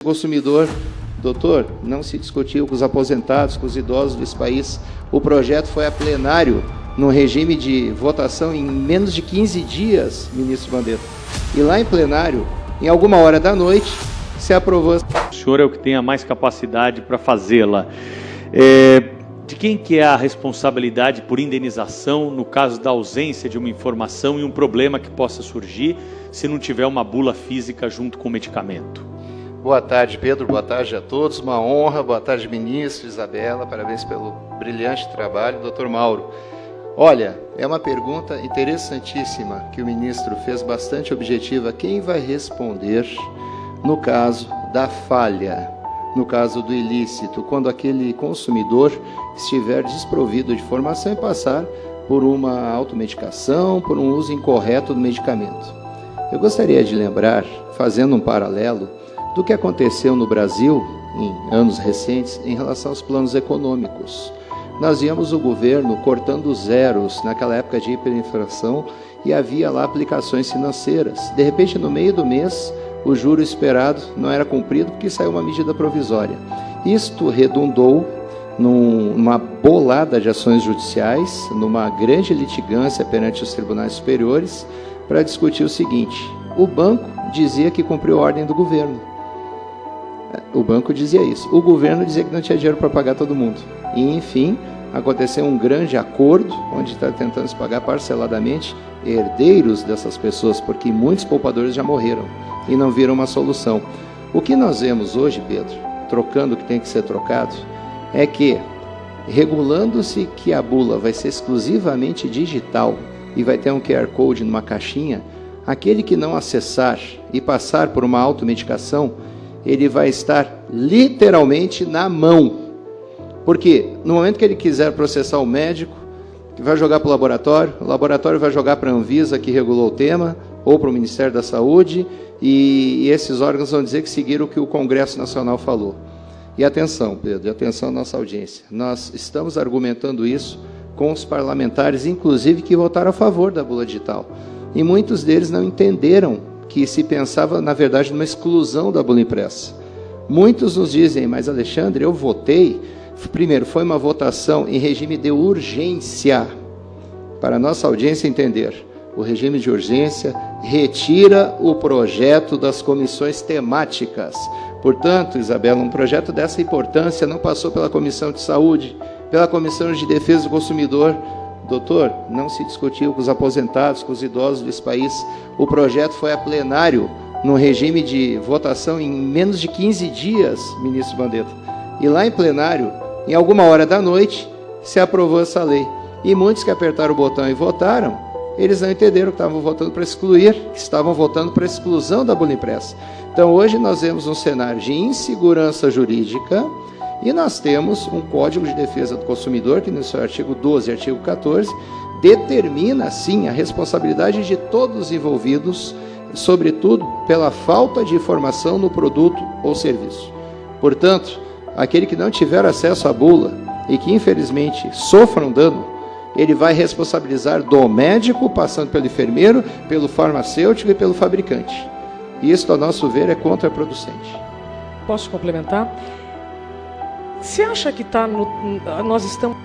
Consumidor, doutor, não se discutiu com os aposentados, com os idosos desse país. O projeto foi a plenário, no regime de votação em menos de 15 dias, ministro Mandetta. E lá em plenário, em alguma hora da noite, se aprovou. O senhor é o que tem a mais capacidade para fazê-la. De quem que é a responsabilidade por indenização no caso da ausência de uma informação e um problema que possa surgir se não tiver uma bula física junto com o medicamento? Boa tarde, Pedro. Boa tarde a todos. Uma honra. Boa tarde, ministro Isabela. Parabéns pelo brilhante trabalho. Doutor Mauro. Olha, é uma pergunta interessantíssima que o ministro fez, bastante objetiva. Quem vai responder no caso da falha, no caso do ilícito, quando aquele consumidor estiver desprovido de informação e passar por uma automedicação, por um uso incorreto do medicamento? Eu gostaria de lembrar, fazendo um paralelo, do que aconteceu no Brasil em anos recentes em relação aos planos econômicos. Nós víamos o governo cortando zeros naquela época de hiperinflação e havia lá aplicações financeiras. De repente, no meio do mês, o juro esperado não era cumprido porque saiu uma medida provisória. Isto redundou numa bolada de ações judiciais, numa grande litigância perante os tribunais superiores, para discutir o seguinte: o banco dizia que cumpriu a ordem do governo. O banco dizia isso. O governo dizia que não tinha dinheiro para pagar todo mundo. E, enfim, aconteceu um grande acordo, onde está tentando se pagar parceladamente herdeiros dessas pessoas, porque muitos poupadores já morreram e não viram uma solução. O que nós vemos hoje, Pedro, trocando o que tem que ser trocado, é que, regulando-se que a bula vai ser exclusivamente digital e vai ter um QR Code numa caixinha, aquele que não acessar e passar por uma automedicação, ele vai estar literalmente na mão. Porque no momento que ele quiser processar o médico, que vai jogar para o laboratório vai jogar para a Anvisa, que regulou o tema, ou para o Ministério da Saúde, e esses órgãos vão dizer que seguiram o que o Congresso Nacional falou. E atenção, Pedro, atenção à nossa audiência. Nós estamos argumentando isso com os parlamentares, inclusive, que votaram a favor da bula digital. E muitos deles não entenderam que se pensava, na verdade, numa exclusão da bula impressa. Muitos nos dizem, mas Alexandre, eu votei. Primeiro, foi uma votação em regime de urgência. Para a nossa audiência entender, o regime de urgência retira o projeto das comissões temáticas. Portanto, Isabela, um projeto dessa importância não passou pela Comissão de Saúde, pela Comissão de Defesa do Consumidor. Doutor, não se discutiu com os aposentados, com os idosos desse país. O projeto foi a plenário, no regime de votação em menos de 15 dias, ministro Mandetta. E lá em plenário, em alguma hora da noite, se aprovou essa lei. E muitos que apertaram o botão e votaram, eles não entenderam que estavam votando para excluir, que estavam votando para exclusão da bula impressa. Então, hoje nós vemos um cenário de insegurança jurídica e nós temos um Código de Defesa do Consumidor, que no seu artigo 12 e artigo 14, determina, sim, a responsabilidade de todos os envolvidos, sobretudo pela falta de informação no produto ou serviço. Portanto, aquele que não tiver acesso à bula e que, infelizmente, sofra um dano, ele vai responsabilizar do médico, passando pelo enfermeiro, pelo farmacêutico e pelo fabricante. E isso, ao nosso ver, é contraproducente. Posso complementar? Você acha que nós estamos